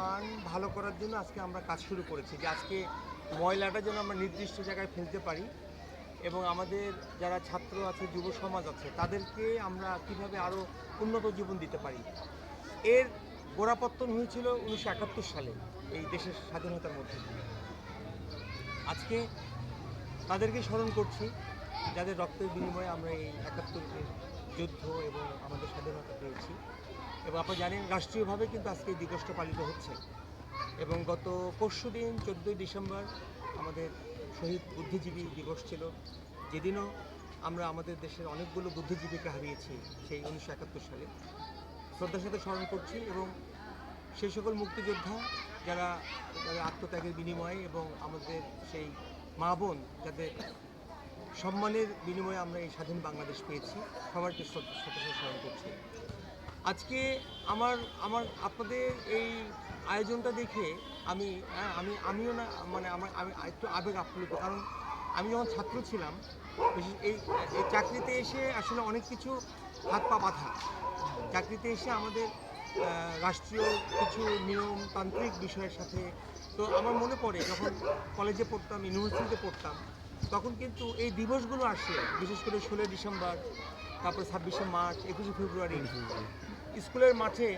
মান ভালো করার জন্য আজকে আমরা কাজ শুরু করেছি, যে আজকে ময়লাটা যেন আমরা নির্দিষ্ট জায়গায় ফেলতে পারি এবং আমাদের যারা ছাত্র আছে, যুব সমাজ আছে, তাদেরকে আমরা কিভাবে আরও উন্নত জীবন দিতে পারি। এর গোড়াপত্তন হয়েছিল 1971 সালে এই দেশের স্বাধীনতার মধ্যে দিয়ে। আজকে তাদেরকে স্মরণ করছি যাদের রক্তের বিনিময়ে আমরা এই 71-এর যুদ্ধ এবং আমাদের স্বাধীনতা পেয়েছি। এবং আপনারা জানেন রাষ্ট্রীয়ভাবে কিন্তু আজকে এই দিবসটা পালিত হচ্ছে। এবং গত পরশুদিন 14ই ডিসেম্বর আমাদের শহীদ বুদ্ধিজীবী দিবস ছিল, যেদিনও আমরা আমাদের দেশের অনেকগুলো বুদ্ধিজীবীকে হারিয়েছি সেই 1971 সালে। শ্রদ্ধার সাথে স্মরণ করছি এবং সেই সকল মুক্তিযোদ্ধা যারা যাদের আত্মত্যাগের বিনিময়ে এবং আমাদের সেই মা বোন যাদের সম্মানের বিনিময়ে আমরা এই স্বাধীন বাংলাদেশ পেয়েছি, সবাইকে শ্রদ্ধার সাথে স্মরণ করছি। আজকে আমার আমার আপনাদের এই আয়োজনটা দেখে আমিও না মানে আমি একটু আবেগ আপ্লুত, কারণ আমি যখন ছাত্র ছিলাম এই এই চাকরিতে এসে আসলে অনেক কিছু হাত পা বাঁধা। চাকরিতে এসে আমাদের রাষ্ট্রীয় কিছু নিয়মতান্ত্রিক বিষয়ের সাথে, তো আমার মনে পড়ে যখন কলেজে পড়তাম, ইউনিভার্সিটিতে পড়তাম, তখন কিন্তু এই দিবসগুলো আসে, বিশেষ করে 16 ডিসেম্বর, তারপর 26শে মার্চ, 21শে ফেব্রুয়ারি। স্কুলের মাঠে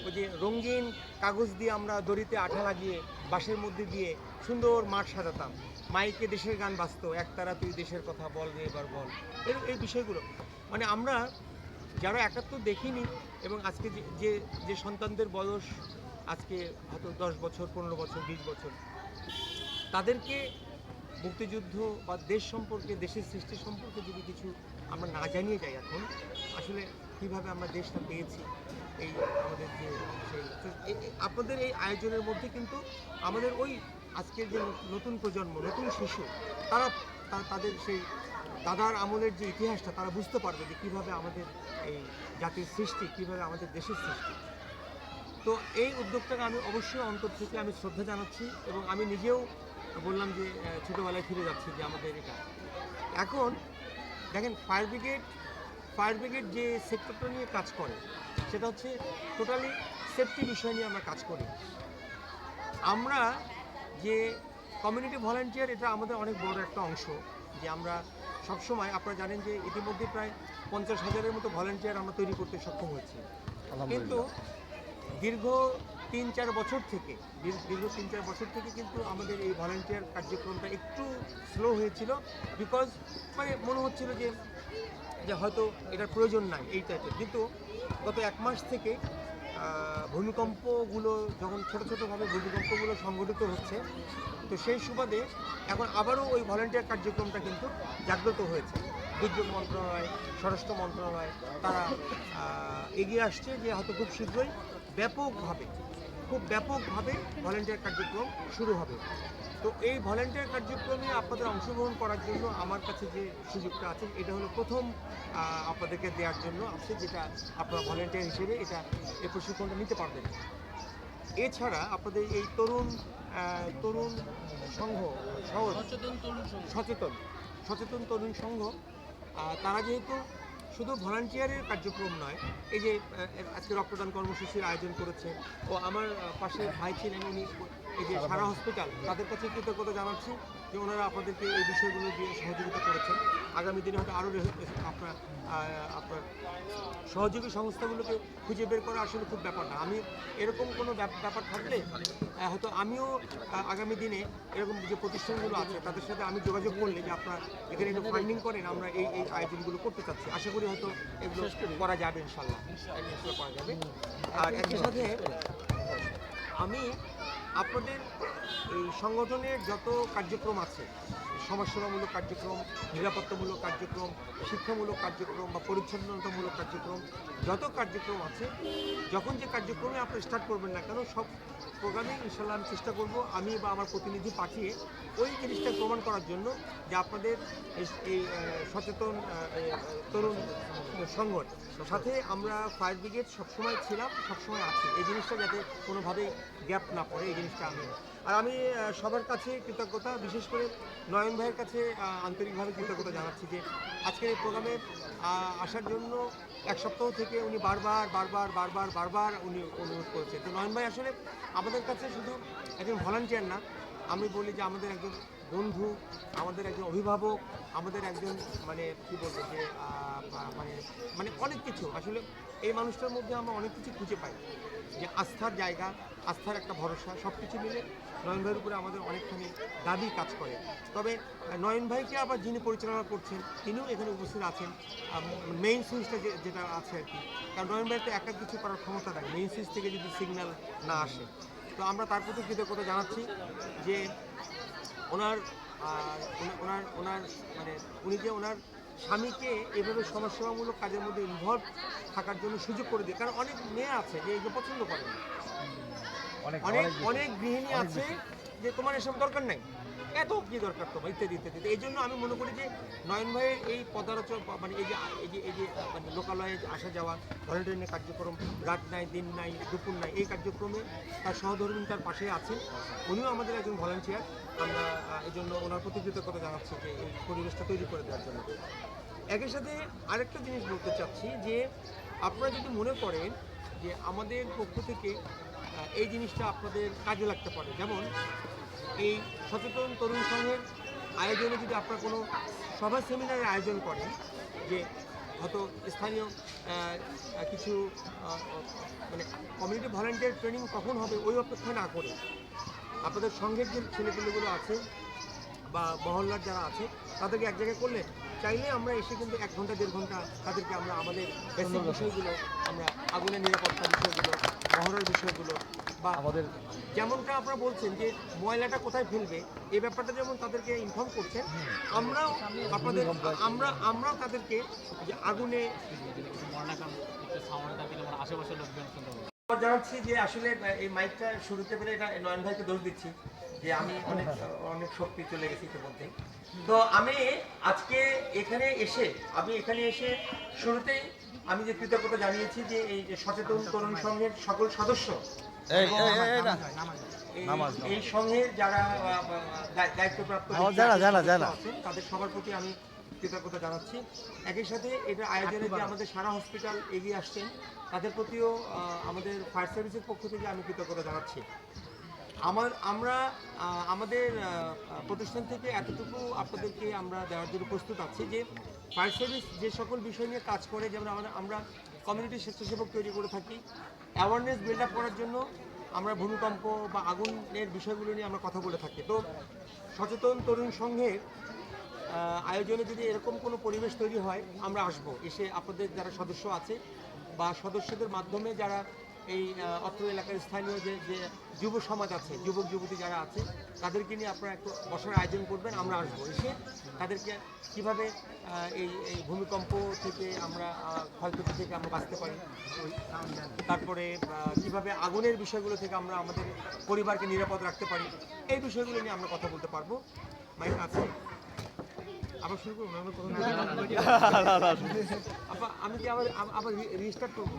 ওই যে রঙিন কাগজ দিয়ে আমরা দড়িতে আঠা লাগিয়ে বাঁশের মধ্যে দিয়ে সুন্দর মাঠ সাজাতাম, মাইকে দেশের গান বাজতো, একতারা তুই দেশের কথা বল রে এবার বল। এই বিষয়গুলো মানে আমরা যারা 71 দেখিনি এবং আজকে যে যে সন্তানদের বয়স আজকে হয়তো 10 বছর, 15 বছর, 20 বছর, তাদেরকে মুক্তিযুদ্ধ বা দেশ সম্পর্কে, দেশের সৃষ্টি সম্পর্কে যদি কিছু আমরা না জানিয়ে যাই এখন, আসলে কীভাবে আমরা দেশটা পেয়েছি, এই আমাদের যে সেই আপনাদের এই আয়োজনের মধ্যে কিন্তু আমাদের ওই আজকের যে নতুন প্রজন্ম, নতুন শিশু, তারা তাদের সেই দাদার আমলের যে ইতিহাসটা তারা বুঝতে পারবে যে কীভাবে আমাদের এই জাতির সৃষ্টি, কীভাবে আমাদের দেশের সৃষ্টি। তো এই উদ্যোগটাকে আমি অবশ্যই অন্তর থেকে আমি শ্রদ্ধা জানাচ্ছি এবং আমি নিজেও বললাম যে ছোটোবেলায় ফিরে যাচ্ছি যে আমাদের এটা। এখন দেখেন ফায়ার ব্রিগেড যে সেক্টরটা নিয়ে কাজ করে সেটা হচ্ছে টোটালি সেফটি বিষয় নিয়ে আমরা কাজ করি। আমরা যে কমিউনিটি ভলান্টিয়ার, এটা আমাদের অনেক বড় একটা অংশ, যে আমরা সবসময়, আপনারা জানেন যে ইতিমধ্যে প্রায় 50,000-এর মতো ভলান্টিয়ার আমরা তৈরি করতে সক্ষম হয়েছি। কিন্তু দীর্ঘ 3-4 বছর থেকে কিন্তু আমাদের এই ভলান্টিয়ার কার্যক্রমটা একটু স্লো হয়েছিল, বিকজ মানে মনে হচ্ছিল যে হয়তো এটার প্রয়োজন নাই এই টাইপের। কিন্তু গত 1 মাস থেকে ভূমিকম্পগুলো যখন ছোটোভাবে ভূমিকম্পগুলো সংঘটিত হচ্ছে, তো সেই সুবাদে এখন আবারও ওই ভলান্টিয়ার কার্যক্রমটা কিন্তু জাগ্রত হয়েছে। দুর্যোগ মন্ত্রণালয়, স্বরাষ্ট্র মন্ত্রণালয় তারা এগিয়ে আসছে যে হয়তো খুব শীঘ্রই খুব ব্যাপকভাবে ভলান্টিয়ার কার্যক্রম শুরু হবে। তো এই ভলান্টিয়ার কার্যক্রমে আপনাদের অংশগ্রহণ করার জন্য আমার কাছে যে সুযোগটা আছে, এটা হলো প্রথম আপনাদেরকে দেওয়ার জন্য আছে, যেটা আপনারা ভলান্টিয়ার হিসেবে এই প্রশিক্ষণটা নিতে পারবেন। এছাড়া আপনাদের এই তরুণ সংঘ, সচেতন তরুণ সংঘ, তারা যেহেতু শুধু ভলান্টিয়ারের কার্যক্রম নয়, এই যে আজকে রক্তদান কর্মসূচির আয়োজন করেছে, ও আমার পাশে ভাই ছিলেন, উনি এই যে সারা হসপিটাল, তাদের কাছে কৃতজ্ঞতা জানাচ্ছি যে ওনারা আপনাদেরকে এই বিষয়গুলো দিয়ে সহযোগিতা করেছেন। আগামী দিনে হয়তো আরও আপনার সহযোগী সংস্থাগুলোকে খুঁজে বের করা আসলে খুব ব্যাপার না। আমি এরকম কোনো ব্যাপার থাকলে হয়তো আমিও আগামী দিনে এরকম যে প্রতিষ্ঠানগুলো আছে তাদের সাথে আমি যোগাযোগ করলে যে আপনারা এখানে একটু ফান্ডিং করেন, আমরা এই আয়োজনগুলো করতে চাচ্ছি। আশা করি হয়তো এগুলো করা যাবে, ইনশাল্লাহ করা যাবে। আর একই সাথে আমি আপনাদের এই সংগঠনের যত কার্যক্রম আছে, সমাজসেবামূলক কার্যক্রম, নিরাপত্তামূলক কার্যক্রম, শিক্ষামূলক কার্যক্রম বা পরিচ্ছন্নতামূলক কার্যক্রম, যত কার্যক্রম আছে, যখন যে কার্যক্রমে আপনি স্টার্ট করবেন না কেন, সব প্রোগ্রামে ইনশাল্লাহ আমি চেষ্টা করব, আমি বা আমার প্রতিনিধি পাঠিয়ে ওই জিনিসটা প্রমাণ করার জন্য যে আপনাদের এই সচেতন তরুণ সংগঠন সাথে আমরা ফায়ার ব্রিগেড সবসময় ছিলাম, সবসময় আছি, এই জিনিসটা যাতে কোনোভাবেই গ্যাপ না পড়ে, এই জিনিসটা আমি সবার কাছে কৃতজ্ঞতা, বিশেষ করে নয়ন ভাইয়ের কাছে আন্তরিকভাবে কৃতজ্ঞতা জানাচ্ছি যে আজকের এই প্রোগ্রামে আসার জন্য এক সপ্তাহ থেকে উনি বারবার উনি অনুরোধ করেছেন। তো নয়ন ভাই আসলে আমাদের কাছে শুধু একজন ভলান্টিয়ার না, আমি বলি যে আমাদের একজন বন্ধু, আমাদের একজন অভিভাবক, আমাদের একজন মানে কী বলবো যে মানে মানে অনেক কিছু। আসলে এই মানুষটার মধ্যে আমরা অনেক কিছু খুঁজে পাই, যে আস্থার জায়গা, আস্থার একটা ভরসা, সব কিছু মিলে নয়ন ভাইয়ের উপরে আমাদের অনেকখানি দাবি কাজ করে। তবে নয়ন ভাইকে আবার যিনি পরিচালনা করছেন তিনিও এখানে উপস্থিত আছেন, মেইন সুইচটা যেটা আছে আর কি। কারণ নয়ন ভাইয়ের তো একা কিছু করার ক্ষমতা থাকে মেইন সুইচ থেকে যদি সিগন্যাল না আসে। তো আমরা তার প্রতি কৃতজ্ঞতা জানাচ্ছি যে ওনার ওনার ওনার মানে উনি যে ওনার স্বামীকে এভাবে সমাজসেবামূলক কাজের মধ্যে ইনভলভ থাকার জন্য সুযোগ করে দিয়ে, কারণ অনেক মেয়ে আছে যে এগুলো পছন্দ করে না, অনেক গৃহিণী আছে যে তোমার এসব দরকার নাই, এত কি দরকার তোমার ইত্যাদি ইত্যাদি। এই জন্য আমি মনে করি যে নয়ন ভাইয়ের এই পদারচনা মানে এই যে মানে লোকালয়ে আসা যাওয়া, ভলেন্টিয়ারিং কার্যক্রম, রাত নাই দিন নাই দুপুর নাই, এই কার্যক্রমে তার সহধর্মিনী তার পাশে আছেন, উনিও আমাদের একজন ভলেন্টিয়ার। আমরা এই জন্য ওনার প্রতি কৃতজ্ঞতা জানাচ্ছি যে এই পরিবেশটা তৈরি করে দেওয়ার জন্য। একই সাথে আরেকটা জিনিস বলতে চাচ্ছি যে আপনারা যদি মনে করেন যে আমাদের পক্ষ থেকে এই জিনিসটা আপনাদের কাজে লাগতে পারে, যেমন এই সচেতন তরুণ সংঘের আয়োজনে যদি আপনারা কোনো সভা সেমিনারের আয়োজন করেন, যে হয়তো স্থানীয় কিছু মানে কমিউনিটি ভলান্টিয়ার ট্রেনিং কখন হবে ওই অপেক্ষা না করে আপনাদের সংঘের যে ছেলেপেলেগুলো আছে বা মহল্লার যারা আছে তাদেরকে এক জায়গায় করলে চাইলে আমরা এসে কিন্তু 1 ঘন্টা 1.5 ঘন্টা তাদেরকে আমরা আমাদের বেসিক বিষয়গুলো, আমরা আগুনের নিরাপত্তার বিষয়গুলো, মহড়ার বিষয়গুলো, বা আমাদের যেমনটা আপনারা বলছেন যে ময়লাটা কোথায় ফেলবে এই ব্যাপারটা যেমন তাদেরকে ইনফর্ম করছেন, আমরাও আপনাদের আমরাও তাদেরকে যে আগুনে জানাচ্ছি যে আসলে এই মাইকটা শুরুতে পেরে এটা নয়ন ভাইকে দোষ দিচ্ছি যে আমি অনেক শক্তি চলে গেছি ইতিমধ্যে। তো আমি আজকে এখানে এসে শুরুতেই আমি যে কৃতজ্ঞতা জানিয়েছি যে এই যে সচেতন তরুণ সংঘের সকল সদস্য, এই সংঘের যারা দায়িত্বপ্রাপ্ত আছেন তাদের সবার প্রতি আমি কৃতজ্ঞতা জানাচ্ছি। একই সাথে এটা আয়োজনে যে আমাদের সারা হসপিটাল এগিয়ে আসছেন তাদের প্রতিও আমাদের ফায়ার সার্ভিসের পক্ষ থেকে আমি কৃতজ্ঞতা জানাচ্ছি। আমরা আমাদের প্রতিষ্ঠান থেকে এতটুকু আপনাদেরকে আমরা দেওয়ার জন্য প্রস্তুত আছি যে ফায়ার সার্ভিস যে সকল বিষয় নিয়ে কাজ করে, যেমন আমরা কমিউনিটি স্বেচ্ছাসেবক তৈরি করে থাকি, অ্যাওয়ারনেস বিল্ড আপ করার জন্য আমরা ভূমিকম্প বা আগুনের বিষয়গুলো নিয়ে আমরা কথা বলে থাকি। তো সচেতন তরুণ সংঘের আয়োজনে যদি এরকম কোনো পরিবেশ তৈরি হয় আমরা আসবো, এসে আপনাদের যারা সদস্য আছে বা সদস্যদের মাধ্যমে যারা এই অত্র এলাকার স্থানীয় যে যুব সমাজ আছে, যুবক যুবতী যারা আছে তাদেরকে নিয়ে আপনারা একটু বসার আয়োজন করবেন, আমরা আসবো, এসে তাদেরকে কীভাবে এই ভূমিকম্প থেকে আমরা ক্ষয়ক্ষতি থেকে আমরা বাঁচতে পারি, তারপরে কিভাবে আগুনের বিষয়গুলো থেকে আমরা আমাদের পরিবারকে নিরাপদ রাখতে পারি, এই বিষয়গুলো নিয়ে আমরা কথা বলতে পারবো। মাইক আছে আবার শুরু করবো, আমি কি আবার রিস্টার্ট করবো?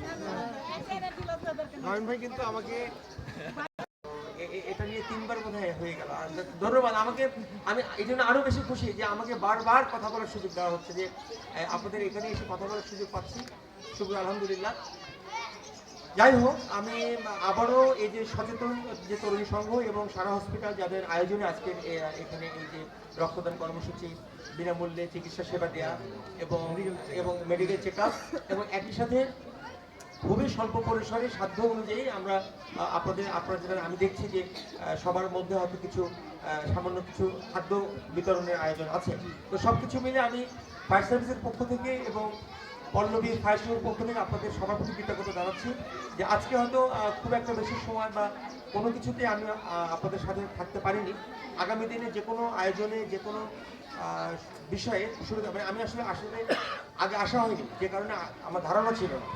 নয়ন ভাই কিন্তু আমাকে এটা নিয়ে 3 বার বোধহয় হয়ে গেল, ধন্যবাদ আমাকে। আমি এই জন্য আরো বেশি খুশি যে আমাকে বারবার কথা বলার সুযোগ দেওয়া হচ্ছে, যে আপনাদের এখানে এসে কথা বলার সুযোগ পাচ্ছি, শুক্র আলহামদুলিল্লাহ। যাই হোক, আমি আবারও এই যে সচেতন যে তরুণ সংঘ এবং সারা হসপিটাল যাদের আয়োজনে আজকে এখানে এই যে রক্তদান কর্মসূচি, বিনামূল্যে চিকিৎসা সেবা দেওয়া এবং মেডিকেল চেক আপ, এবং একই সাথে খুবই স্বল্প পরিসরে সাধ্য অনুযায়ী আমরা আপনারা আমি দেখছি যে সবার মধ্যে হয়তো কিছু সামান্য কিছু খাদ্য বিতরণের আয়োজন আছে। তো সব কিছু মিলে আমি ফায়ার সার্ভিসের পক্ষ থেকে এবং পল্লবী ফায়ার সার্ভিসের পক্ষ থেকে আপনাদের সবার প্রতি কৃতজ্ঞতা জানাচ্ছি যে আজকে হয়তো খুব একটা বেশি সময় বা কোনো কিছুতে আমি আপনাদের সাথে থাকতে পারিনি। আগামী দিনে যে কোনো আয়োজনে যে কোনো বিষয়ে শুরু মানে আমি আসলে আগে আসা হয়নি, যে কারণে আমার ধারণা ছিল না।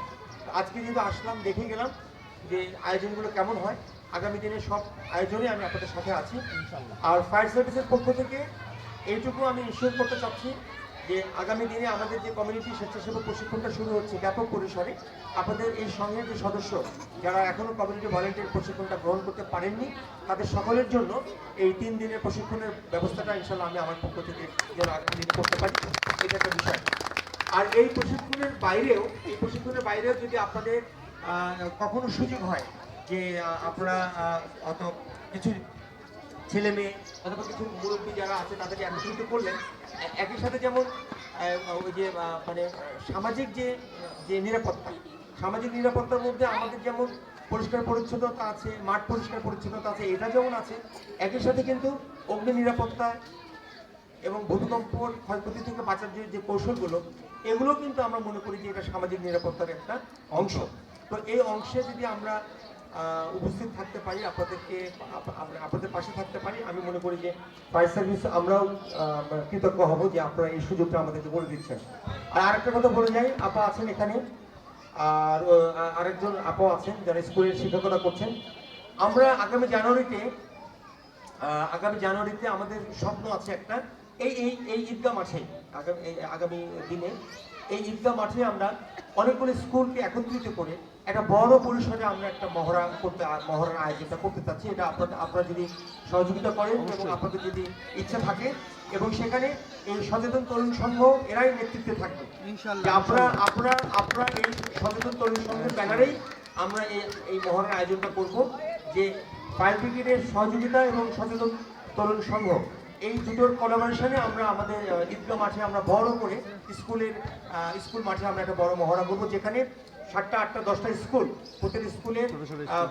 আজকে যেহেতু আসলাম, দেখে গেলাম যে আয়োজনগুলো কেমন হয়। আগামী দিনে সব আয়োজনে আমি আপনাদের সাথে আছি। আর ফায়ার সার্ভিসের পক্ষ থেকে এইটুকু আমি ইনশিওর করতে চাচ্ছি যে আগামী দিনে আমাদের যে কমিউনিটি স্বেচ্ছাসেবক প্রশিক্ষণটা শুরু হচ্ছে ব্যাপক পরিসরে, আপনাদের এই সংঘের যে সদস্য যারা এখনও কমিউনিটি ভলেন্টিয়ার প্রশিক্ষণটা গ্রহণ করতে পারেননি, তাদের সকলের জন্য এই 3 দিনের প্রশিক্ষণের ব্যবস্থাটা ইনশাল্লাহ আমি আমার পক্ষ থেকে যেন আগামী দিনে করতে পারি, এটা একটা বিষয়। আর এই প্রশিক্ষণের বাইরেও যদি আপনাদের কখনো সুযোগ হয় যে আপনারা অত কিছু ছেলে মেয়ে অথবা কিছু মুরব্বী যারা আছে তাদেরকে একত্রিত করলেন, একই সাথে যেমন ওই যে মানে সামাজিক যে সামাজিক নিরাপত্তার মধ্যে আমাদের যেমন পরিষ্কার পরিচ্ছন্নতা আছে, মাঠ পরিষ্কার পরিচ্ছন্নতা আছে, এটা যেমন আছে, একই সাথে কিন্তু অগ্নি নিরাপত্তা এবং ভূমিকম্পর ক্ষয়ক্ষতি থেকে বাঁচার যে কৌশলগুলো, এগুলো কিন্তু আমরা মনে করি যে এটা সামাজিক নিরাপত্তার একটা অংশ। তো এই অংশে যদি আমরা উপস্থিত থাকতে পারি, আপনাদের পাশে থাকতে পারি, আমি মনে করি যে ফায়ার সার্ভিস আমরাও কৃতজ্ঞ হব যে আপনারা এই সুযোগটা আমাদেরকে করে দিচ্ছেন। আর আরেকটা কথা বলে যাই, আপা আছেন এখানে, আর আরেকজন আপা আছেন যারা স্কুলের শিক্ষকতা করছেন। আমরা আগামী জানুয়ারিতে আমাদের স্বপ্ন আছে একটা, এই ঈদগাহ মাঠে আগামী দিনে এই ঈদগাহ মাঠে আমরা অনেকগুলো স্কুলকে একত্রিত করে একটা বড় পরিসরে আমরা একটা মহড়ার আয়োজনটা করতে চাচ্ছি। এটা আপনারা যদি সহযোগিতা করেন এবং আপনাদের যদি ইচ্ছা থাকে, এবং সেখানে এই সচেতন তরুণ সংঘ এরাই নেতৃত্বে থাকবে। আপনারা এই সচেতন তরুণ সংঘের ব্যানারেই আমরা এই মহড়ার আয়োজনটা করব, যে ফায়ার ব্রিগেডের সহযোগিতা এবং সচেতন তরুণ সংঘ এই দুটোর কোলাবোরেশনে আমরা আমাদের ঈদগাহ মাঠে আমরা বড় করে স্কুল মাঠে আমরা একটা বড় মহড়া করবো, যেখানে 7টা 8টা 10টা স্কুল, প্রত্যেক স্কুলের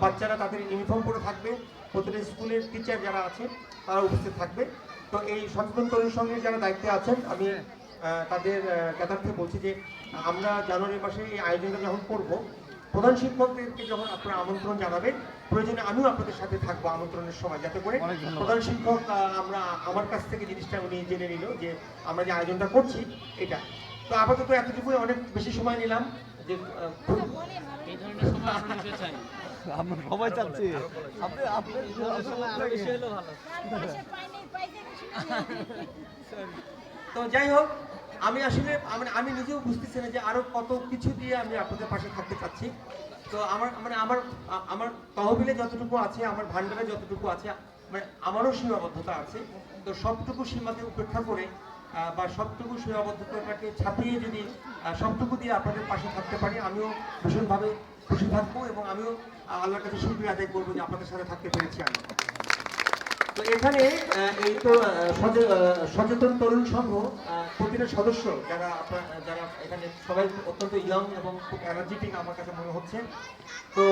বাচ্চারা তাদের ইউনিফর্ম পরে থাকবে, প্রত্যেক স্কুলের টিচার যারা আছে তারা উপস্থিত থাকবে। তো এই সচেতন তরুণ সংঘের যারা দায়িত্বে আছেন, আমি তাদের জ্ঞাতার্থে বলছি যে আমরা জানুয়ারি মাসে এই আয়োজনটা যখন করব, প্রধান শিক্ষকদেরকে যখন আপনারা আমন্ত্রণ জানাবেন, প্রয়োজনে আমিও আপনাদের সাথে থাকবো আমন্ত্রণের সময়, যাতে করে প্রধান শিক্ষক আমার কাছ থেকে জিনিসটা উনি জেনে নিল যে আমরা যে আয়োজনটা করছি এটা। তো আপাতত এতটুকুই, অনেক বেশি সময় নিলাম যে এই ধরনের সময় আমরা নিতে চাই। আমরা সবাই চাচ্ছি তো যাই হোক, আমি আসলে আমি নিজেও বুঝতেছি না যে আরো কত কিছু দিয়ে আমি আপনাদের পাশে থাকতে চাচ্ছি। তো আমার তহবিলে যতটুকু আছে, আমার ভান্ডারে যতটুকু আছে, মানে আমারও সীমাবদ্ধতা আছে। তো সবটুকু সীমাকে উপেক্ষা করে বা সবটুকু সীমাবদ্ধতাটাকে ছাপিয়ে যদি সবটুকু দিয়ে আপনাদের পাশে থাকতে পারি, আমিও ভীষণভাবে খুশি থাকবো এবং আমিও আল্লাহর কাছে শুকরিয়া আদায় করবো যে আপনাদের সাথে থাকতে পেরেছি আমি। তো এখানে এই তো সচেতন তরুণ সংঘ প্রতিটা সদস্য যারা এখানে সবাই অত্যন্ত ইয়ং এবং খুব এনার্জেটিক আমার কাছে মনে হচ্ছে। তো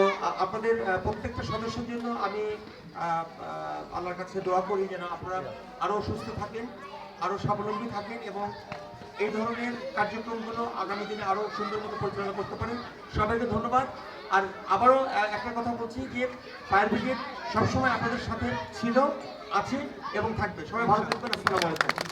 আপনাদের প্রত্যেকটা সদস্যের জন্য আমি আল্লাহর কাছে দোয়া করি যেন আপনারা আরও সুস্থ থাকেন, আরও স্বাবলম্বী থাকেন এবং এই ধরনের কার্যক্রমগুলো আগামী দিনে আরও সুন্দর মতো পরিচালনা করতে পারেন। সবাইকে ধন্যবাদ। আর আবারও একটা কথা বলছি যে ফায়ার ব্রিগেড সবসময় আপনাদের সাথে ছিল, আছে এবং থাকবে। সবাই ভালো থাকবেন। আসসালামু আলাইকুম।